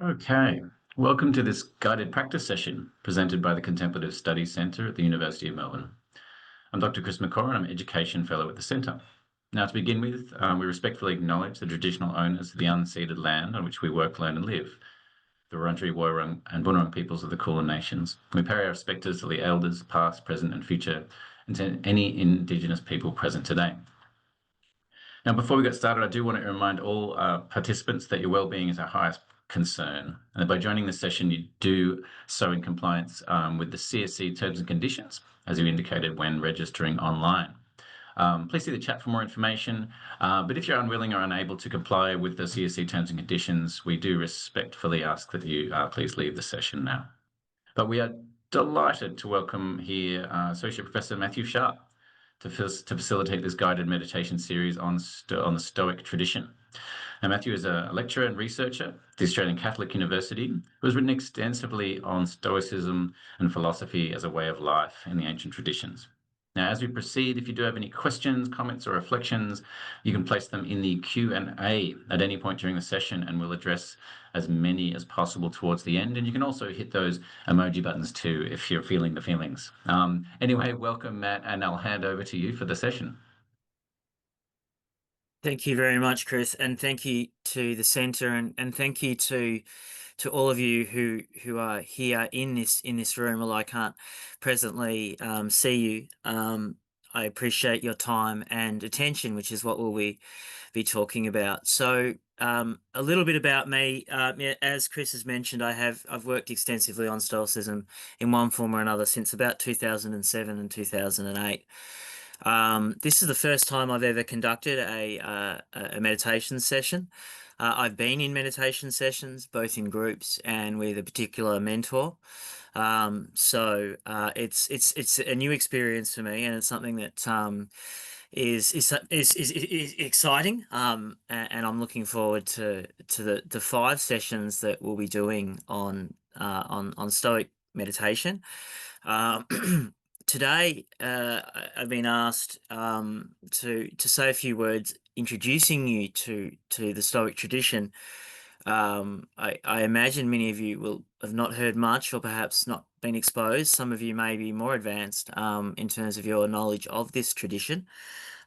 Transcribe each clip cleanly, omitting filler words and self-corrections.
Okay, welcome to this guided practice session presented by the Contemplative Studies Centre at the University of Melbourne. I'm Dr. Chris McCaw and I'm Education Fellow at the Centre. Now, to begin with, we respectfully acknowledge the traditional owners of the unceded land on which we work, learn and live, the Wurundjeri, Woiwurrung and Bunurong peoples of the Kulin Nations. We pay our respects to the elders, past, present and future, and to any Indigenous people present today. Now, before we get started, I do want to remind all participants that your well-being is our highest concern, and that by joining this session, you do so in compliance with the CSC terms and conditions, as you indicated when registering online. Please see the chat for more information, but if you're unwilling or unable to comply with the CSC terms and conditions, we do respectfully ask that you please leave the session now. But we are delighted to welcome here Associate Professor Matthew Sharpe to facilitate this guided meditation series on the Stoic tradition. Now, Matthew is a lecturer and researcher at the Australian Catholic University who has written extensively on Stoicism and philosophy as a way of life in the ancient traditions. Now, as we proceed, if you do have any questions, comments, or reflections, you can place them in the Q&A at any point during the session, and we'll address as many as possible towards the end. And you can also hit those emoji buttons too if you're feeling the feelings. Anyway, welcome, Matt, and I'll hand over to you for the session. Thank you very much, Chris, and thank you to the centre, and thank you to all of you who are here in this room. Although I can't presently see you, I appreciate your time and attention, which is what we'll be talking about. So a little bit about me. As Chris has mentioned, I've worked extensively on Stoicism in one form or another since about 2007 and 2008. This is the first time I've ever conducted a meditation session. I've been in meditation sessions, both in groups and with a particular mentor. So it's a new experience for me, and it's something that is exciting. And I'm looking forward to the 5 sessions that we'll be doing on Stoic meditation. Today, I've been asked to say a few words introducing you to the Stoic tradition. I imagine many of you will have not heard much, or perhaps not been exposed. Some of you may be more advanced in terms of your knowledge of this tradition.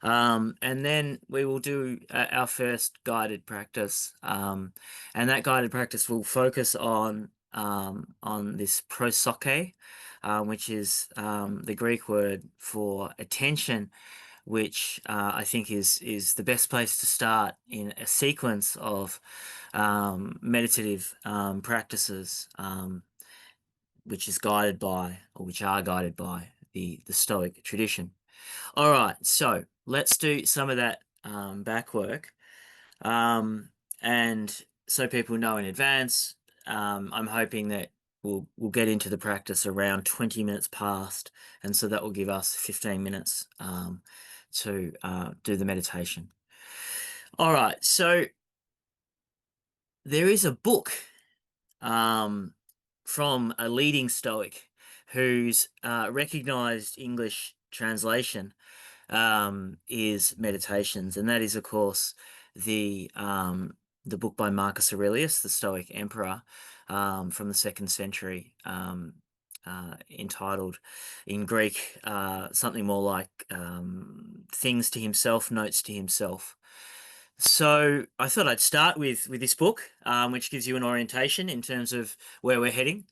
And then we will do our first guided practice, and that guided practice will focus on this prosoke, which is the Greek word for attention, which I think is the best place to start in a sequence of meditative practices, which are guided by the Stoic tradition. All right, so let's do some of that back work, and so people know in advance. I'm hoping that we'll get into the practice around 20 minutes past, and so that will give us 15 minutes to do the meditation. All right, so there is a book from a leading Stoic whose recognized English translation is Meditations, and that is, of course, the book by Marcus Aurelius, the Stoic emperor, from the 2nd century, entitled in Greek something more like Things to Himself, Notes to Himself. So I thought I'd start with this book, which gives you an orientation in terms of where we're heading.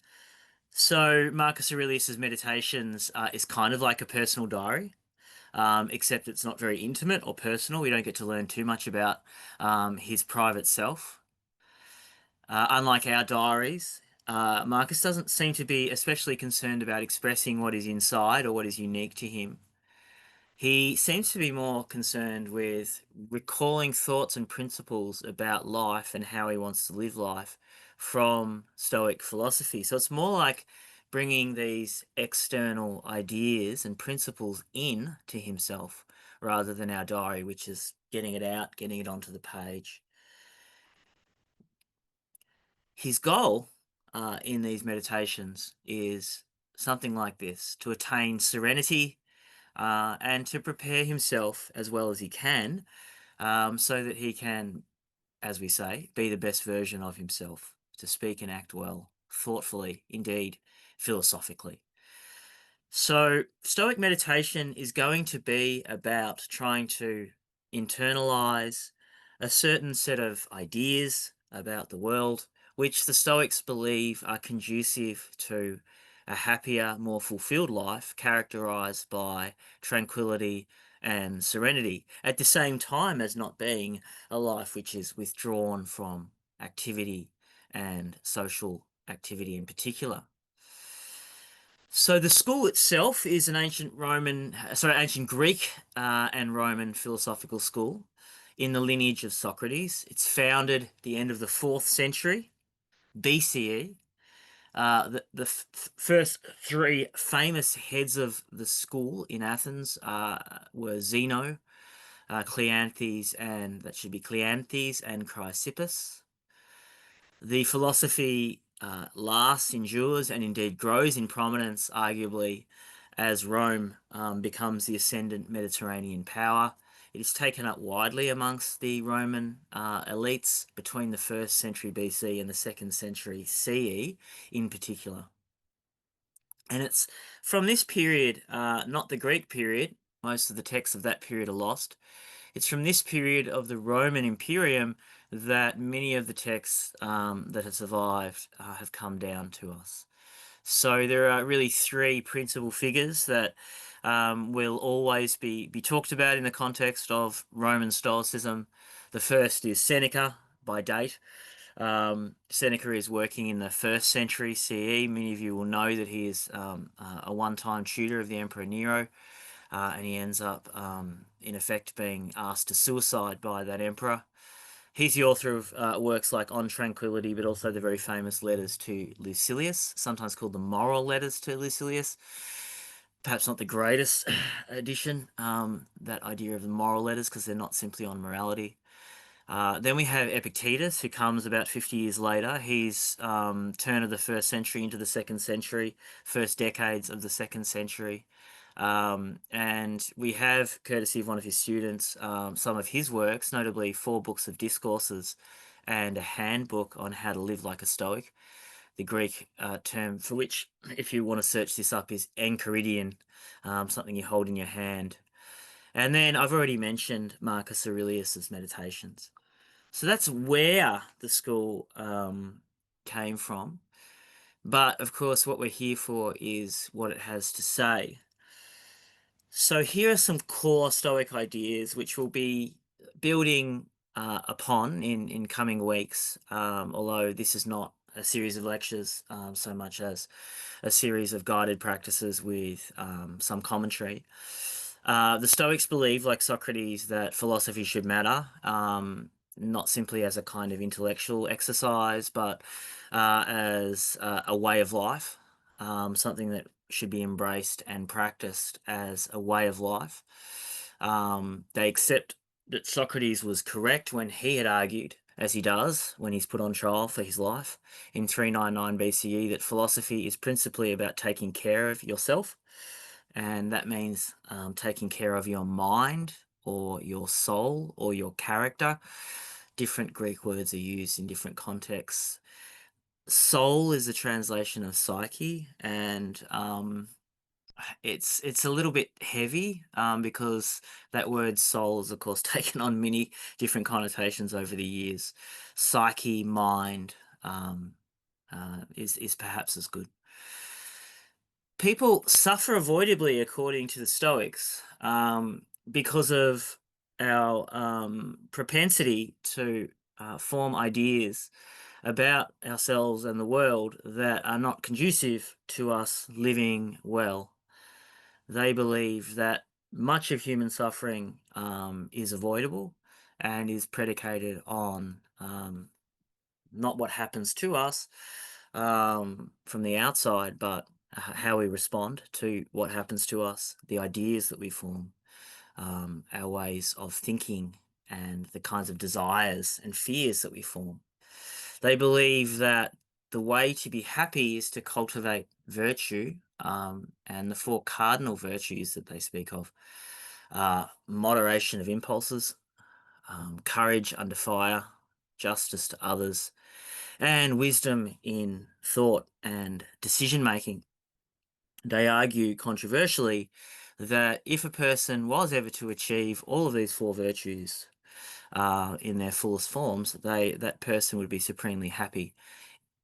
So Marcus Aurelius's Meditations is kind of like a personal diary, except it's not very intimate or personal. We don't get to learn too much about his private self. Unlike our diaries, Marcus doesn't seem to be especially concerned about expressing what is inside or what is unique to him. He seems to be more concerned with recalling thoughts and principles about life and how he wants to live life from Stoic philosophy. So it's more like bringing these external ideas and principles in to himself, rather than our diary, which is getting it out, getting it onto the page. His goal in these meditations is something like this: to attain serenity and to prepare himself as well as he can, so that he can, as we say, be the best version of himself. to speak and act well, thoughtfully, indeed, philosophically. So, Stoic meditation is going to be about trying to internalize a certain set of ideas about the world, which the Stoics believe are conducive to a happier, more fulfilled life characterized by tranquility and serenity, at the same time as not being a life which is withdrawn from activity and social activity in particular. So the school itself is an ancient Greek and Roman philosophical school in the lineage of Socrates. It's founded at the end of the 4th century BCE. The first three famous heads of the school in Athens were Zeno, Cleanthes, and that should be Cleanthes and Chrysippus. The philosophy lasts, endures, and indeed grows in prominence, arguably, as Rome becomes the ascendant Mediterranean power. It is taken up widely amongst the Roman elites between the 1st century BC and the 2nd century CE in particular. And it's from this period, not the Greek period, most of the texts of that period are lost. It's from this period of the Roman Imperium that many of the texts that have survived have come down to us. So there are really three principal figures that will always be talked about in the context of Roman Stoicism. The first is Seneca by date. Seneca is working in the 1st century CE. Many of you will know that he is a one-time tutor of the Emperor Nero, and he ends up, in effect, being asked to suicide by that emperor. He's the author of works like On Tranquility, but also the very famous letters to Lucilius, sometimes called the Moral Letters to Lucilius. Perhaps not the greatest edition, that idea of the moral letters, because they're not simply on morality. Then we have Epictetus, who comes about 50 years later. He's turn of the 1st century into the 2nd century, first decades of the 2nd century. And we have, courtesy of one of his students, some of his works, notably 4 books of discourses and a handbook on how to live like a Stoic. The Greek term for which, if you want to search this up, is enchiridion, something you hold in your hand. And then I've already mentioned Marcus Aurelius's Meditations. So that's where the school came from. But of course, what we're here for is what it has to say. So here are some core Stoic ideas which we'll be building upon in coming weeks, although this is not a series of lectures so much as a series of guided practices with some commentary. The Stoics believe, like Socrates, that philosophy should matter, not simply as a kind of intellectual exercise, but as a way of life, something that should be embraced and practiced as a way of life. They accept that Socrates was correct when he had argued, as he does when he's put on trial for his life in 399 BCE, that philosophy is principally about taking care of yourself. And that means taking care of your mind or your soul or your character. Different Greek words are used in different contexts. Soul is a translation of psyche, and it's a little bit heavy because that word soul is, of course, taken on many different connotations over the years. Psyche, mind is perhaps as good. People suffer avoidably, according to the Stoics, because of our propensity to form ideas about ourselves and the world that are not conducive to us living well. They believe that much of human suffering is avoidable and is predicated on not what happens to us from the outside, but how we respond to what happens to us, the ideas that we form, our ways of thinking, and the kinds of desires and fears that we form. They believe that the way to be happy is to cultivate virtue, and the 4 cardinal virtues that they speak of are moderation of impulses, courage under fire, justice to others, and wisdom in thought and decision making. They argue controversially that if a person was ever to achieve all of these four virtues in their fullest forms, that person would be supremely happy,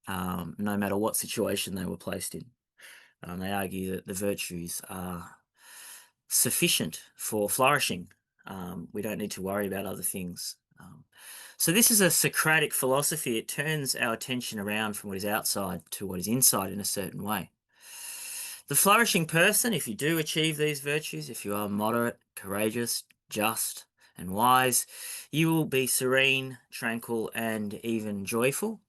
no matter what situation they were placed in. They argue that the virtues are sufficient for flourishing. We don't need to worry about other things. So this is a Socratic philosophy. It turns our attention around from what is outside to what is inside in a certain way. The flourishing person, if you do achieve these virtues, if you are moderate, courageous, just, and wise, you will be serene, tranquil, and even joyful.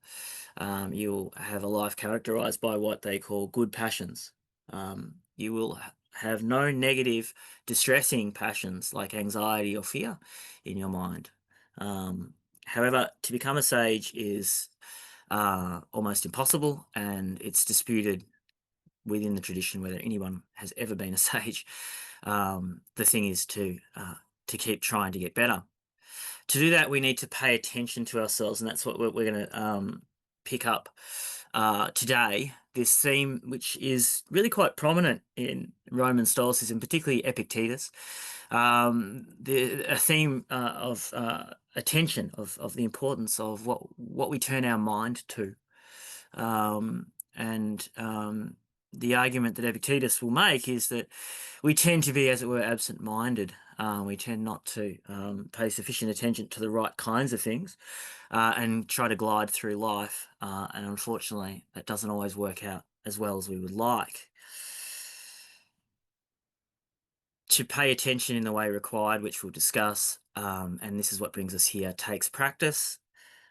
You will have a life characterized by what they call good passions. You will have no negative, distressing passions like anxiety or fear in your mind. However, to become a sage is almost impossible, and it's disputed within the tradition whether anyone has ever been a sage. The thing is to keep trying to get better. To do that, we need to pay attention to ourselves, and that's what we're going to pick up today. This theme, which is really quite prominent in Roman Stoicism, particularly Epictetus, a theme of attention, of the importance of what we turn our mind to, and the argument that Epictetus will make is that we tend to be, as it were, absent-minded. We tend not to pay sufficient attention to the right kinds of things and try to glide through life. And unfortunately, that doesn't always work out as well as we would like. To pay attention in the way required, which we'll discuss, and this is what brings us here, takes practice.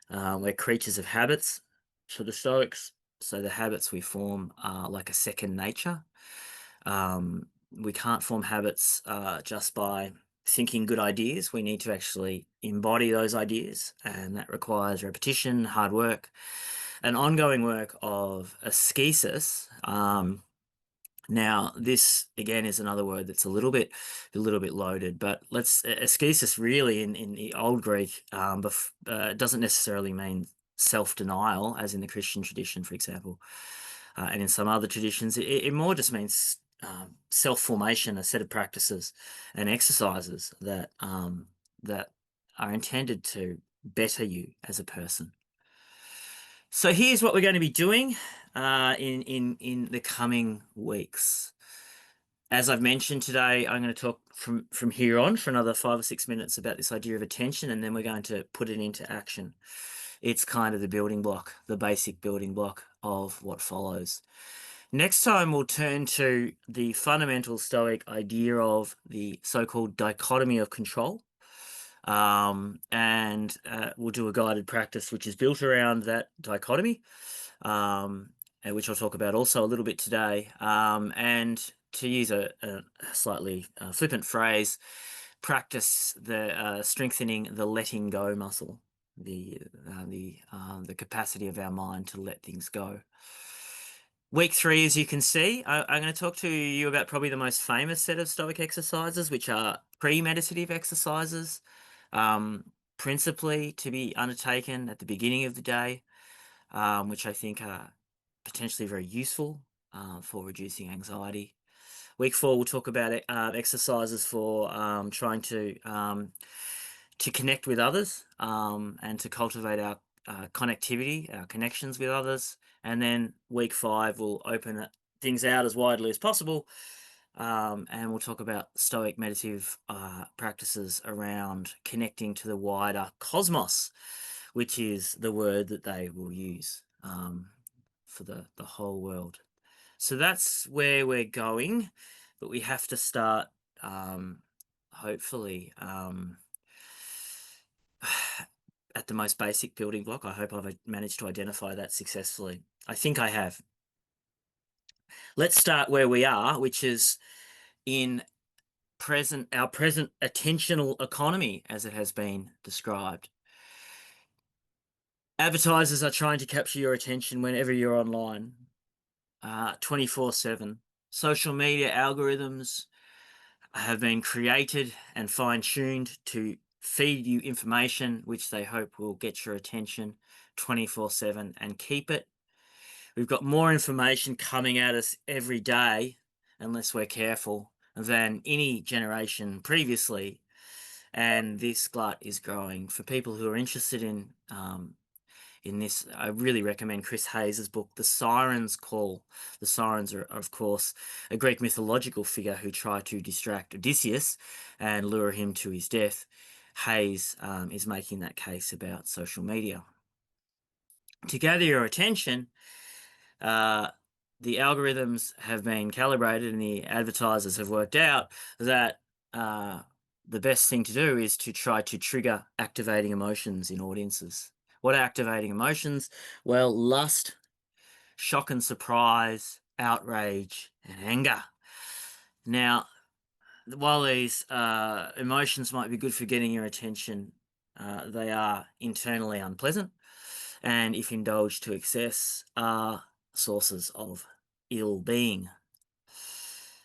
We're creatures of habits to the Stoics. So the habits we form are like a second nature. We can't form habits just by thinking good ideas. We need to actually embody those ideas, and that requires repetition, hard work, an ongoing work of ascesis. Now, this again is another word that's a little bit loaded, but ascesis really in the old Greek doesn't necessarily mean self-denial, as in the Christian tradition, for example, and in some other traditions, it more just means self-formation, a set of practices and exercises that are intended to better you as a person. So here's what we're going to be doing in the coming weeks. As I've mentioned today, I'm going to talk from here on for another 5 or 6 minutes about this idea of attention, and then we're going to put it into action. It's kind of the building block, the basic building block of what follows. Next time, we'll turn to the fundamental Stoic idea of the so-called dichotomy of control. And we'll do a guided practice which is built around that dichotomy, and which I'll talk about also a little bit today. And to use a slightly flippant phrase, practice the strengthening the letting go muscle, the capacity of our mind to let things go. Week 3, as you can see, I'm going to talk to you about probably the most famous set of Stoic exercises, which are premeditative exercises, principally to be undertaken at the beginning of the day, which I think are potentially very useful for reducing anxiety. Week 4, we'll talk about exercises for trying to connect with others and to cultivate our connectivity, our connections with others. And then week 5, we'll open things out as widely as possible, and we'll talk about Stoic meditative practices around connecting to the wider cosmos, which is the word that they will use for the whole world. So that's where we're going, but we have to start, hopefully, at the most basic building block. I hope I've managed to identify that successfully. I think I have. Let's start where we are, which is in our present attentional economy, as it has been described. Advertisers are trying to capture your attention whenever you're online, 24/7. Social media algorithms have been created and fine-tuned to feed you information which they hope will get your attention 24/7 and keep it. We've got more information coming at us every day, unless we're careful, than any generation previously. And this glut is growing. For people who are interested in this, I really recommend Chris Hayes's book, The Siren's Call. The Sirens are, of course, a Greek mythological figure who tried to distract Odysseus and lure him to his death. Hayes is making that case about social media. To gather your attention, the algorithms have been calibrated and the advertisers have worked out that the best thing to do is to try to trigger activating emotions in audiences. What are activating emotions? Well, lust, shock and surprise, outrage, and anger. Now, while these emotions might be good for getting your attention, they are internally unpleasant, and if indulged to excess, are sources of ill-being.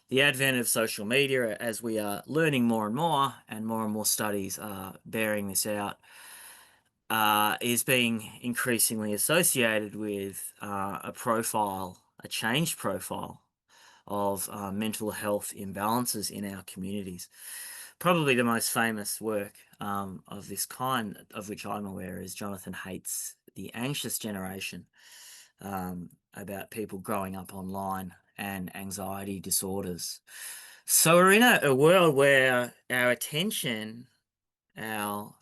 The advent of social media, as we are learning more and more studies are bearing this out, is being increasingly associated with a changed profile of mental health imbalances in our communities. Probably the most famous work of this kind, of which I'm aware, is Jonathan Haidt's The Anxious Generation, about people growing up online and anxiety disorders. So we're in a world where our attention, our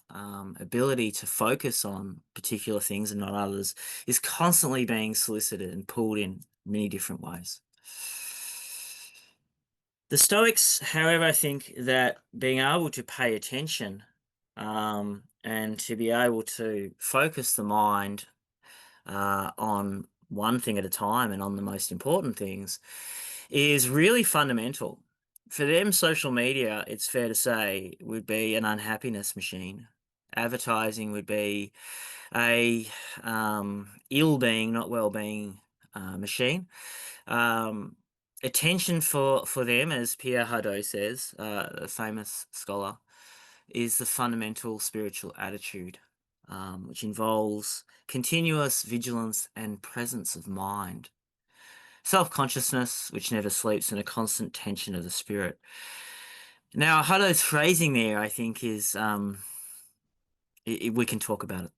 ability to focus on particular things and not others, is constantly being solicited and pulled in many different ways. The Stoics, however, think that being able to pay attention and to be able to focus the mind on one thing at a time and on the most important things is really fundamental. For them, social media, it's fair to say, would be an unhappiness machine. Advertising would be a ill-being, not well-being machine. Attention for them, as Pierre Hadot says, a famous scholar, is the fundamental spiritual attitude, which involves continuous vigilance and presence of mind, self-consciousness, which never sleeps, and a constant tension of the spirit. Now, Hadot's phrasing there, I think, is we can talk about it.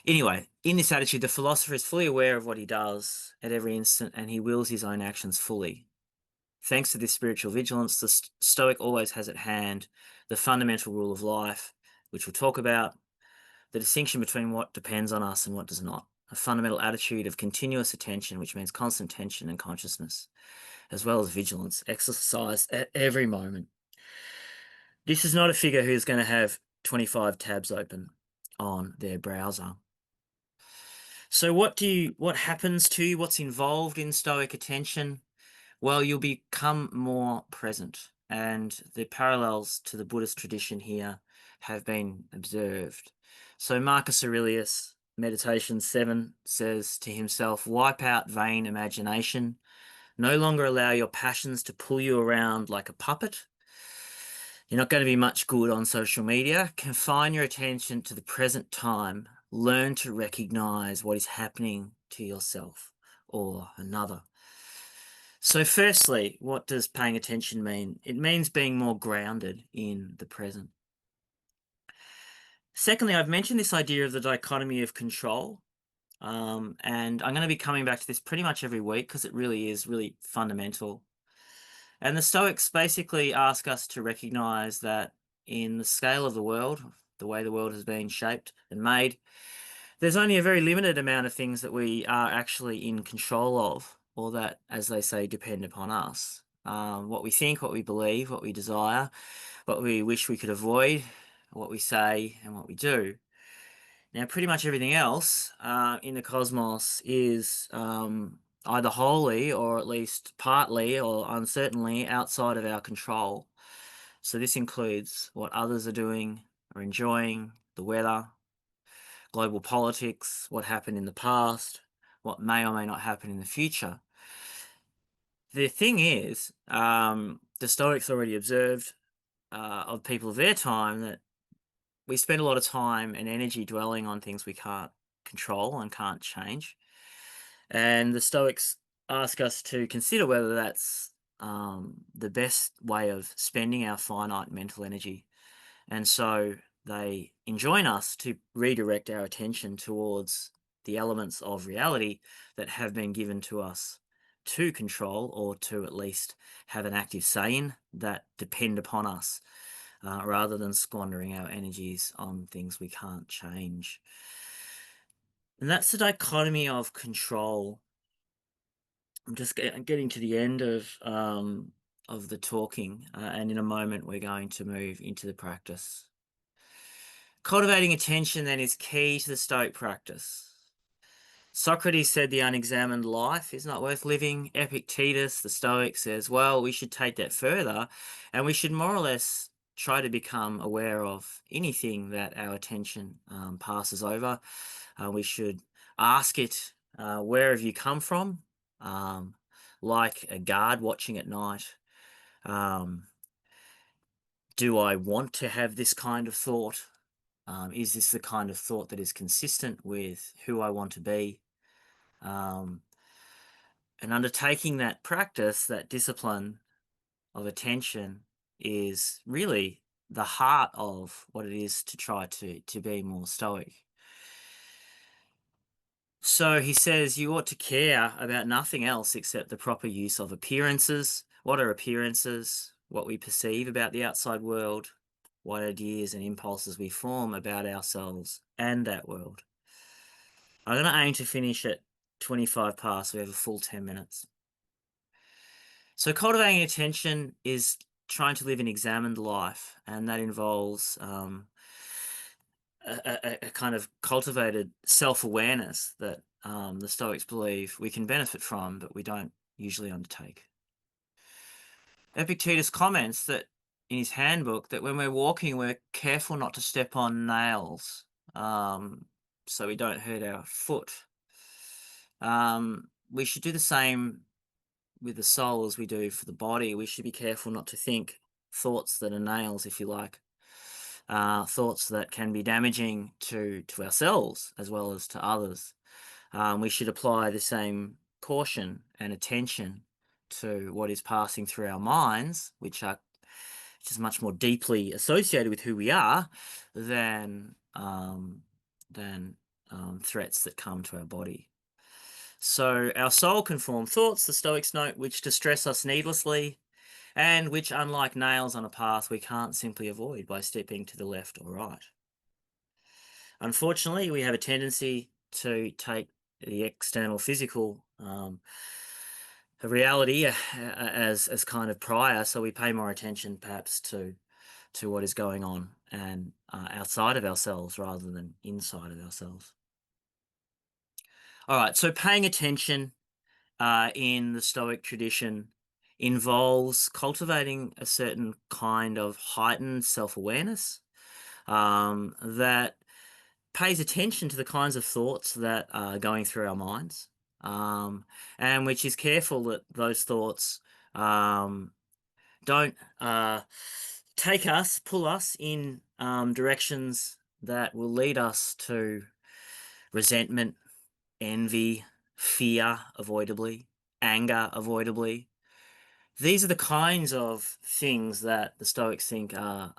Anyway, in this attitude, the philosopher is fully aware of what he does at every instant, and he wills his own actions fully. Thanks to this spiritual vigilance, the Stoic always has at hand the fundamental rule of life, which we'll talk about, the distinction between what depends on us and what does not, a fundamental attitude of continuous attention, which means constant tension and consciousness, as well as vigilance, exercised at every moment. This is not a figure who's going to have 25 tabs open on their browser. So what happens to you? What's involved in Stoic attention? Well, you'll become more present, and the parallels to the Buddhist tradition here have been observed. So Marcus Aurelius, Meditation 7, says to himself, wipe out vain imagination, no longer allow your passions to pull you around like a puppet. You're not going to be much good on social media. Confine your attention to the present time. Learn to recognize what is happening to yourself or another. So firstly, what does paying attention mean? It means being more grounded in the present. Secondly, I've mentioned this idea of the dichotomy of control. And I'm going to be coming back to this pretty much every week because it really is really fundamental. And the Stoics basically ask us to recognize that in the scale of the world, the way the world has been shaped and made, there's only a very limited amount of things that we are actually in control of, or that, as they say, depend upon us. What we think, what we believe, what we desire, what we wish we could avoid, what we say, and what we do. Now, pretty much everything else in the cosmos is either wholly or at least partly or uncertainly outside of our control. So this includes what others are doing or enjoying, the weather, global politics, what happened in the past, what may or may not happen in the future. The thing is, the Stoics already observed of people of their time that we spend a lot of time and energy dwelling on things we can't control and can't change. And the Stoics ask us to consider whether that's the best way of spending our finite mental energy. And so they enjoin us to redirect our attention towards the elements of reality that have been given to us to control, or to at least have an active say in, that depend upon us, rather than squandering our energies on things we can't change. And that's the dichotomy of control. I'm just getting to the end of the talking, and in a moment we're going to move into the practice. Cultivating attention then is key to the Stoic practice. Socrates said the unexamined life is not worth living. Epictetus, the Stoic, says, well, we should take that further, and we should more or less try to become aware of anything that our attention passes over. We should ask it, where have you come from? Like a guard watching at night. Do I want to have this kind of thought? Is this the kind of thought that is consistent with who I want to be? And undertaking that practice, that discipline of attention, is really the heart of what it is to try to be more stoic. So he says you ought to care about nothing else except the proper use of appearances. What are appearances? What we perceive about the outside world, what ideas and impulses we form about ourselves and that world. I'm going to aim to finish at 25 past, so we have a full 10 minutes. So cultivating attention is trying to live an examined life, and that involves a kind of cultivated self-awareness that the Stoics believe we can benefit from, but we don't usually undertake. Epictetus comments that in his handbook that when we're walking, we're careful not to step on nails, so we don't hurt our foot. We should do the same with the soul as we do for the body. We should be careful not to think thoughts that are nails, if you like, thoughts that can be damaging to ourselves as well as to others. We should apply the same caution and attention to what is passing through our minds, which is much more deeply associated with who we are than threats that come to our body. So our soul can form thoughts, the Stoics note, which distress us needlessly, and which, unlike nails on a path, we can't simply avoid by stepping to the left or right. Unfortunately, we have a tendency to take the external physical reality as kind of prior, so we pay more attention perhaps to what is going on and outside of ourselves rather than inside of ourselves. All right, so paying attention in the Stoic tradition involves cultivating a certain kind of heightened self-awareness that pays attention to the kinds of thoughts that are going through our minds, and which is careful that those thoughts don't pull us in directions that will lead us to resentment, envy, fear avoidably, anger avoidably. These are the kinds of things that the Stoics think are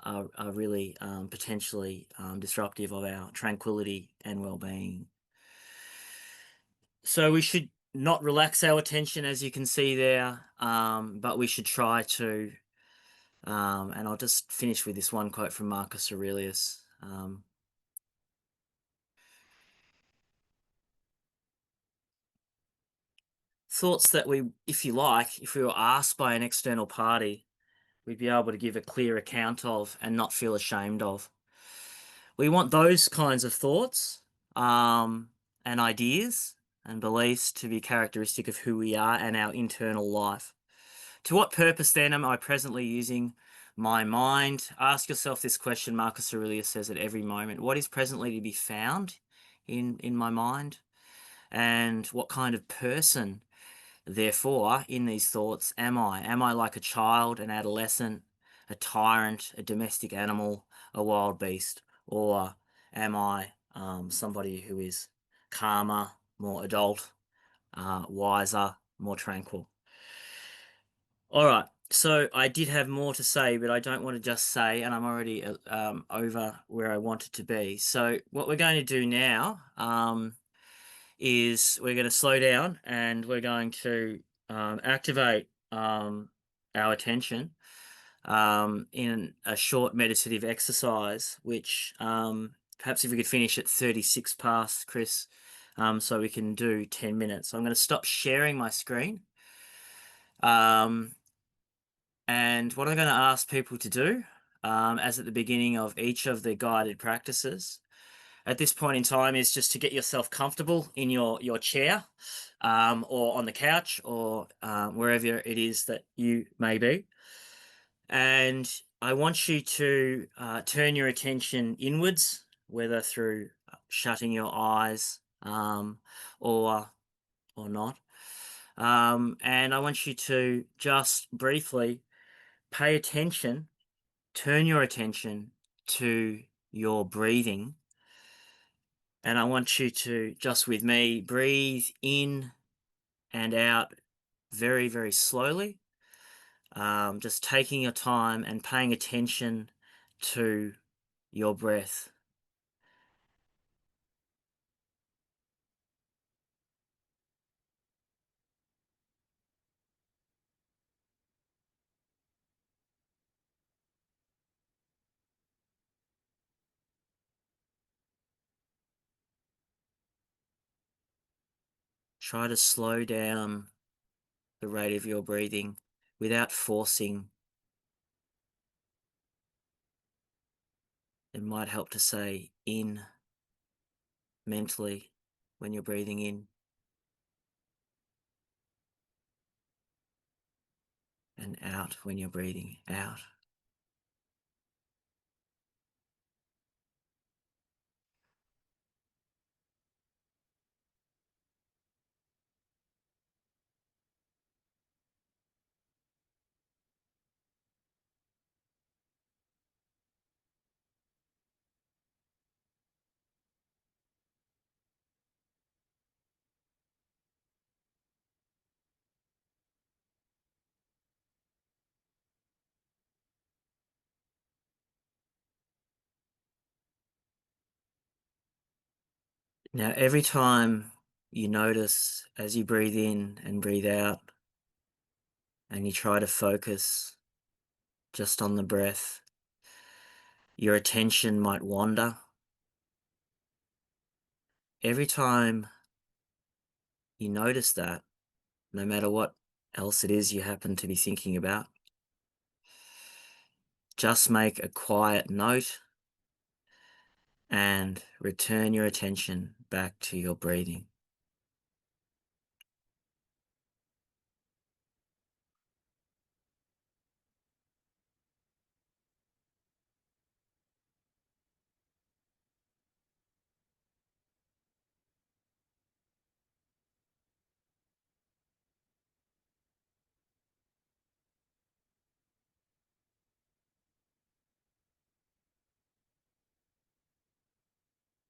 really potentially disruptive of our tranquility and well-being. So we should not relax our attention, as you can see there, but we should try to, and I'll just finish with this one quote from Marcus Aurelius. Thoughts that we, if you like, if we were asked by an external party, we'd be able to give a clear account of and not feel ashamed of. We want those kinds of thoughts and ideas and beliefs to be characteristic of who we are and our internal life. To what purpose then am I presently using my mind? Ask yourself this question. Marcus Aurelius says at every moment, what is presently to be found in my mind? And what kind of person, therefore, in these thoughts am I? Am I like a child, an adolescent, a tyrant, a domestic animal, a wild beast, Or am I somebody who is calmer, more adult, wiser, more tranquil? All right. So I did have more to say, but I don't want to just say, and I'm already over where I wanted to be. So what we're going to do now is we're going to slow down and we're going to activate our attention in a short meditative exercise, which perhaps if we could finish at 36 past, Chris, so we can do 10 minutes. So I'm going to stop sharing my screen. And what I'm going to ask people to do, as at the beginning of each of the guided practices, at this point in time, is just to get yourself comfortable in your chair, or on the couch, or wherever it is that you may be. And I want you to turn your attention inwards, whether through shutting your eyes, or not. And I want you to just briefly pay attention, turn your attention to your breathing. And I want you to, just with me, breathe in and out very, very slowly. Just taking your time and paying attention to your breath. Try to slow down the rate of your breathing without forcing. It might help to say in mentally when you're breathing in, and out when you're breathing out. Now, every time you notice as you breathe in and breathe out, and you try to focus just on the breath, your attention might wander. Every time you notice that, no matter what else it is you happen to be thinking about, just make a quiet note and return your attention back to your breathing.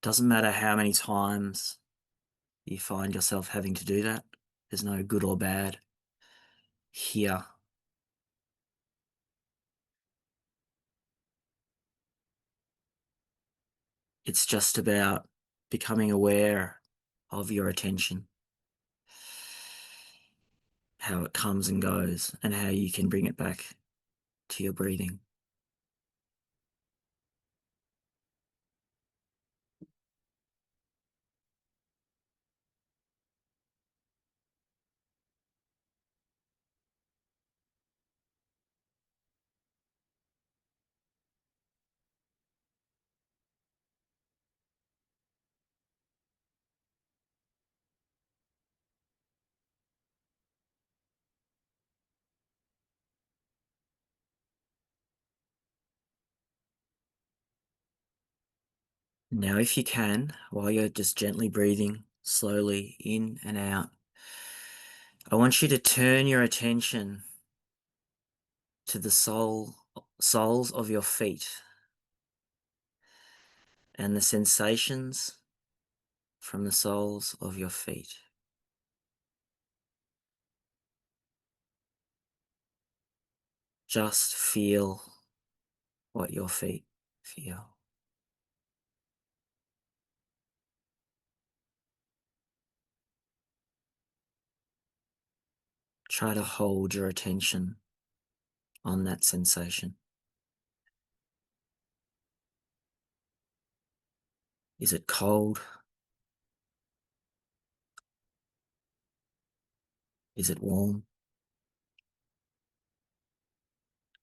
Doesn't matter how many times you find yourself having to do that. There's no good or bad here. It's just about becoming aware of your attention, how it comes and goes, and how you can bring it back to your breathing. Now, if you can, while you're just gently breathing slowly in and out, I want you to turn your attention to the soles of your feet. and the sensations from the soles of your feet. Just feel what your feet feel. Try to hold your attention on that sensation. Is it cold? Is it warm?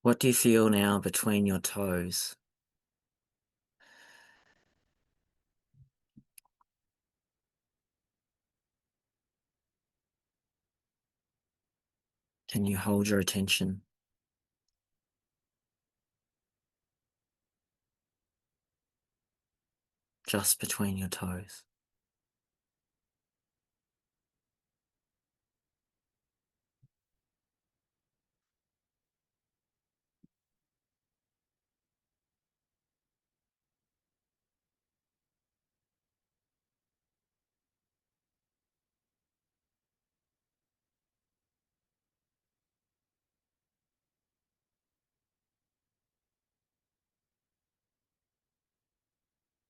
What do you feel now between your toes? Can you hold your attention just between your toes?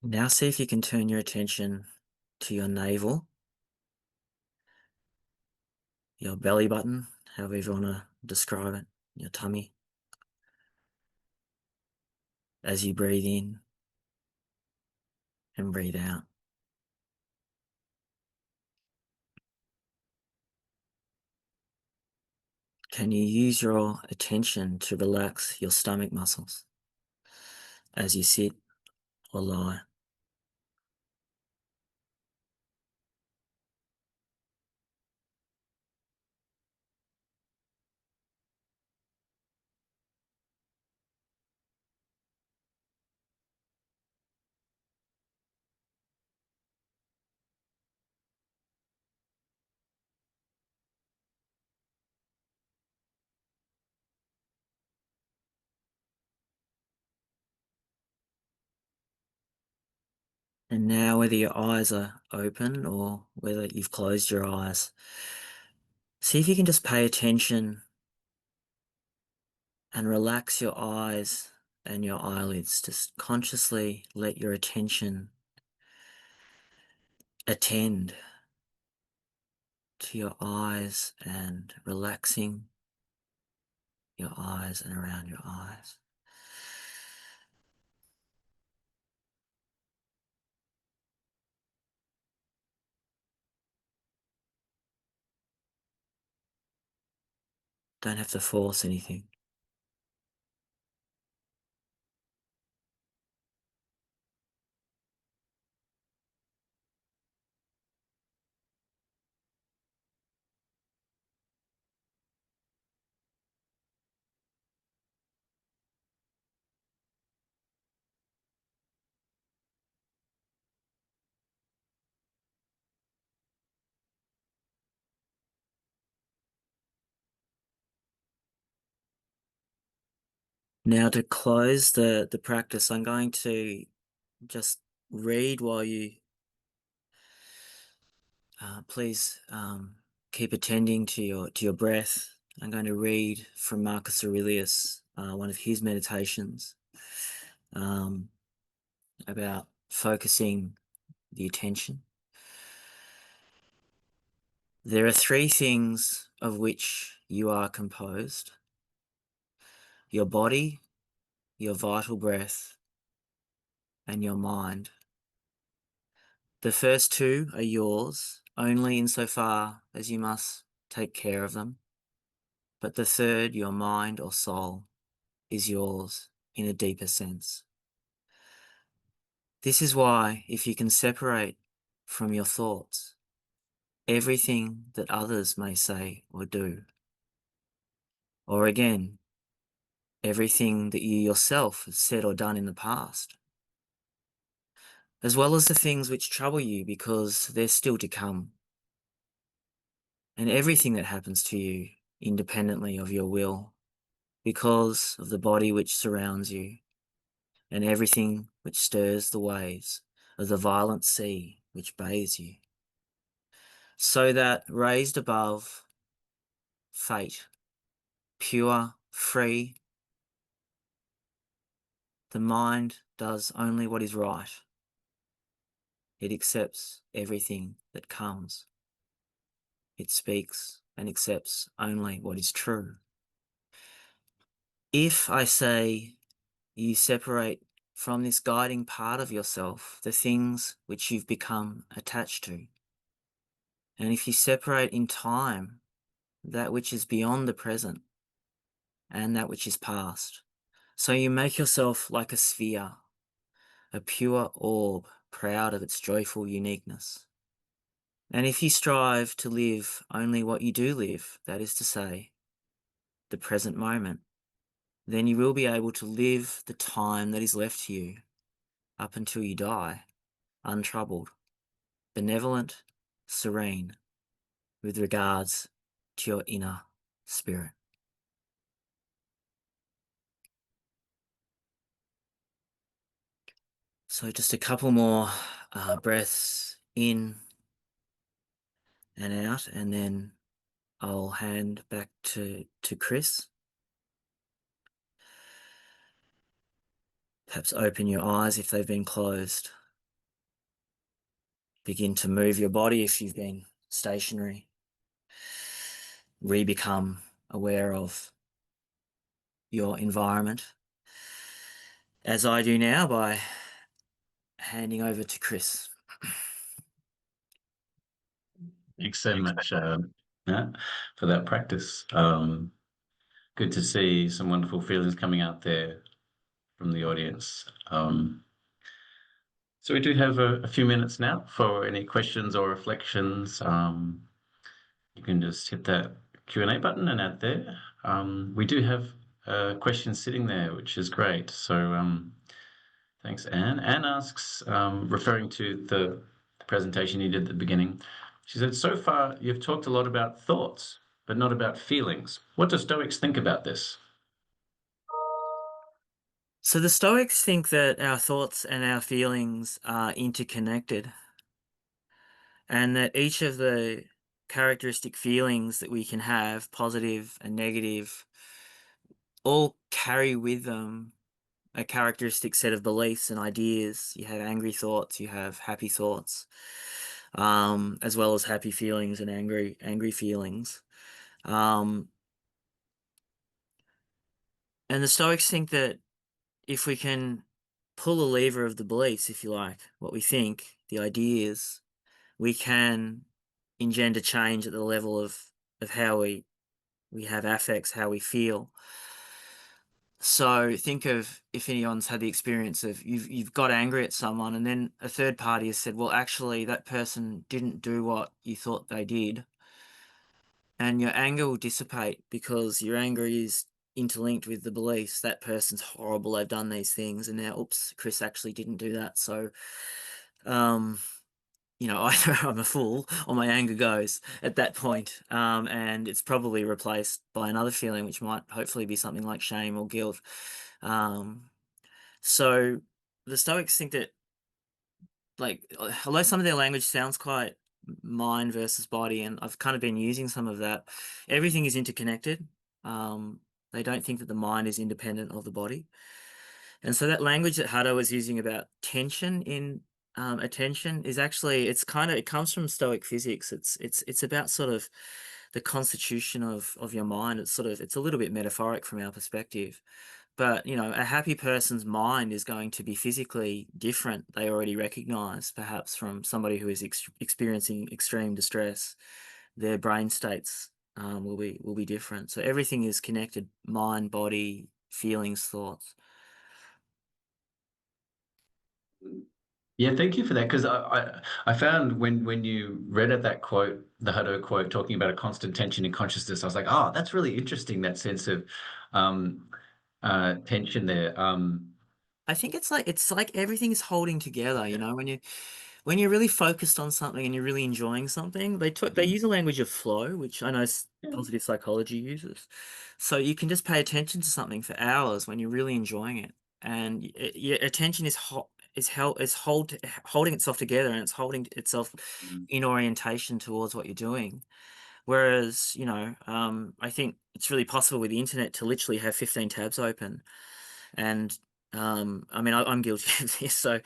Now see if you can turn your attention to your navel, your belly button, however you want to describe it, your tummy. As you breathe in and breathe out. Can you use your attention to relax your stomach muscles as you sit or lie? And now, whether your eyes are open or whether you've closed your eyes, see if you can just pay attention and relax your eyes and your eyelids. Just consciously let your attention attend to your eyes and relaxing your eyes and around your eyes. Don't have to force anything. Now to close the practice, I'm going to just read while you please keep attending to your breath. I'm going to read from Marcus Aurelius, one of his meditations about focusing the attention. There are three things of which you are composed: your body, your vital breath, and your mind. The first two are yours only insofar as you must take care of them. But the third, your mind or soul, is yours in a deeper sense. This is why, if you can separate from your thoughts everything that others may say or do, or again, everything that you yourself have said or done in the past, as well as the things which trouble you because they're still to come, and everything that happens to you independently of your will, because of the body which surrounds you, and everything which stirs the waves of the violent sea which bathes you, so that raised above fate, pure, free, the mind does only what is right. It accepts everything that comes. It speaks and accepts only what is true. If I say you separate from this guiding part of yourself the things which you've become attached to, and if you separate in time that which is beyond the present and that which is past, so you make yourself like a sphere, a pure orb, proud of its joyful uniqueness. And if you strive to live only what you do live, that is to say, the present moment, then you will be able to live the time that is left to you up until you die, untroubled, benevolent, serene, with regards to your inner spirit. So just a couple more breaths in and out, and then I'll hand back to Chris. Perhaps open your eyes if they've been closed. Begin to move your body if you've been stationary. Re-become aware of your environment, as I do now by handing over to Chris. Thanks so much Matt, for that practice. Good to see some wonderful feelings coming out there from the audience. So we do have a few minutes now for any questions or reflections. You can just hit that Q&A button and add there. We do have questions sitting there, which is great. So thanks, Anne. Anne asks, referring to the presentation you did at the beginning, she said, so far you've talked a lot about thoughts, but not about feelings. What do Stoics think about this? So the Stoics think that our thoughts and our feelings are interconnected, and that each of the characteristic feelings that we can have, positive and negative, all carry with them a characteristic set of beliefs and ideas. You have angry thoughts, you have happy thoughts, as well as happy feelings and angry feelings. And the Stoics think that if we can pull the lever of the beliefs, if you like, what we think, the ideas, we can engender change at the level of how we have affects, how we feel. So think of if anyone's had the experience of you've got angry at someone, and then a third party has said, well, actually, that person didn't do what you thought they did. And your anger will dissipate because your anger is interlinked with the beliefs that person's horrible, they've done these things, and now, oops, Chris actually didn't do that. So, either I'm a fool or my anger goes at that point. And it's probably replaced by another feeling, which might hopefully be something like shame or guilt. So the Stoics think that, like, although some of their language sounds quite mind versus body, and I've kind of been using some of that, everything is interconnected. They don't think that the mind is independent of the body. And so that language that Haddo was using about tension in attention is actually, it comes from Stoic physics. It's about sort of the constitution of your mind. It's a little bit metaphoric from our perspective. But, a happy person's mind is going to be physically different. They already recognize, perhaps, from somebody who is experiencing extreme distress. Their brain states will be different. So everything is connected: mind, body, feelings, thoughts. Yeah, thank you for that. Because I found when you read at that quote, the Hutto quote, talking about a constant tension in consciousness, I was like, oh, that's really interesting, that sense of um, tension there. I think it's like everything's holding together. When you're really focused on something and you're really enjoying something, they use a language of flow, which I know Yeah. positive psychology uses. So you can just pay attention to something for hours when you're really enjoying it. and your attention holding itself together, and it's holding itself Mm. in orientation towards what you're doing. Whereas, I think it's really possible with the internet to literally have 15 tabs open. And I mean, I'm guilty of this. So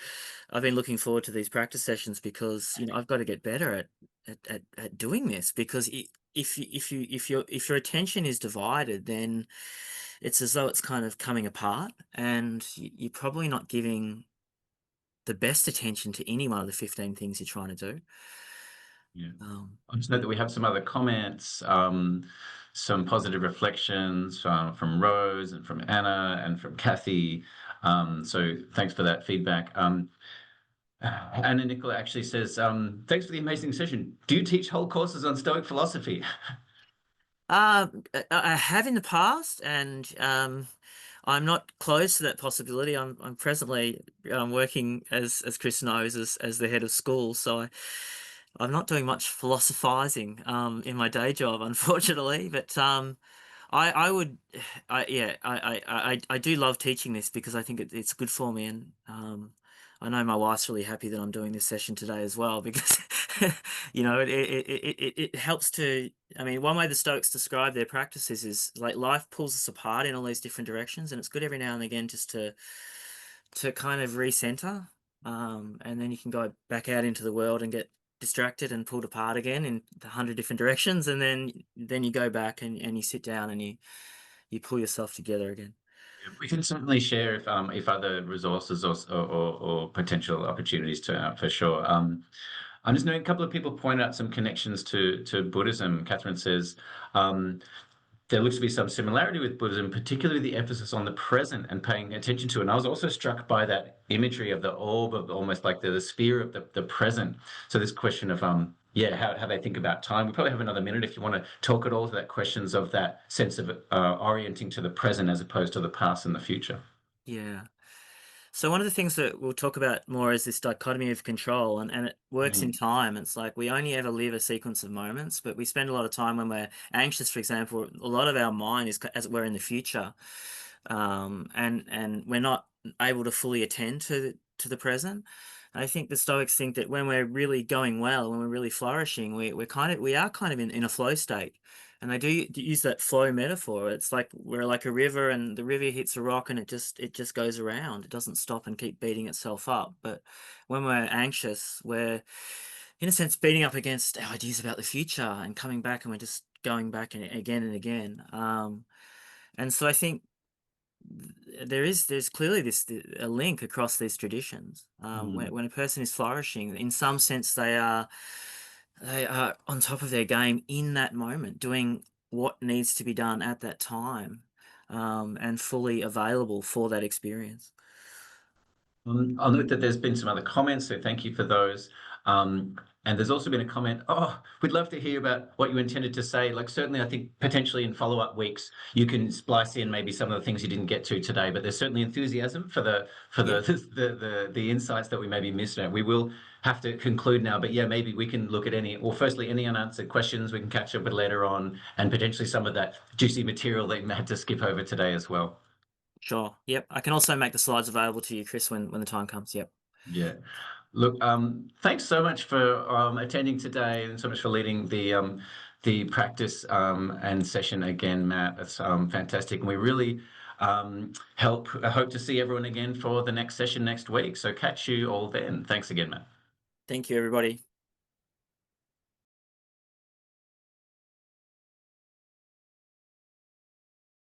I've been looking forward to these practice sessions because, I've got to get better at doing this, because if your attention is divided, then it's as though it's kind of coming apart, and you're probably not giving the best attention to any one of the 15 things you're trying to do. Yeah. Um, I just know that we have some other comments, some positive reflections from Rose and from Anna and from Kathy. So thanks for that feedback. Anna Nicola actually says, thanks for the amazing session. Do you teach whole courses on Stoic philosophy? I have in the past, and I'm not close to that possibility. I'm presently working, as Chris knows, as the head of school, so I'm not doing much philosophizing in my day job, unfortunately. But I would, yeah, I do love teaching this because I think it's good for me, and I know my wife's really happy that I'm doing this session today as well, because it helps to. I mean, one way the Stoics describe their practices is like life pulls us apart in all these different directions, and it's good every now and again just to kind of recenter, and then you can go back out into the world and get distracted and pulled apart again in 100 different directions, and then you go back and you sit down and you pull yourself together again. We can certainly share if other resources or potential opportunities turn out for sure. I'm just knowing a couple of people point out some connections to Buddhism. Catherine says, there looks to be some similarity with Buddhism, particularly the emphasis on the present and paying attention to it. And I was also struck by that imagery of the orb, of almost like the sphere of the present. So this question of yeah, how they think about time. We probably have another minute if you want to talk at all to that questions of that sense of orienting to the present as opposed to the past and the future. Yeah. So one of the things that we'll talk about more is this dichotomy of control, and it works in Mm, time. It's like we only ever live a sequence of moments, but we spend a lot of time when we're anxious, for example. A lot of our mind is as it were in the future, and we're not able to fully attend to the present. I think the Stoics think that when we're really going well, when we're really flourishing, we are kind of in a flow state. And they do use that flow metaphor. It's like we're like a river, and the river hits a rock, and it just goes around. It doesn't stop and keep beating itself up. But when we're anxious, we're in a sense beating up against our ideas about the future and coming back, and we're just going back and again and again. And so I think there's clearly a link across these traditions. mm. When a person is flourishing, in some sense, they are on top of their game in that moment, doing what needs to be done at that time, and fully available for that experience. I'll note that there's been some other comments, so thank you for those. And there's also been a comment, oh, we'd love to hear about what you intended to say. Like certainly I think potentially in follow-up weeks you can splice in maybe some of the things you didn't get to today, but there's certainly enthusiasm for the for Yeah, the the insights that we maybe missed out. We will have to conclude now, but yeah, maybe we can look at firstly any unanswered questions we can catch up with later on, and potentially some of that juicy material that you had to skip over today as well. sure. Yep. I can also make the slides available to you, Chris, when the time comes. Yep. Yeah. Look, thanks so much for attending today and so much for leading the practice and session again, Matt. It's fantastic. And we really hope to see everyone again for the next session next week. So catch you all then. Thanks again, Matt. Thank you, everybody.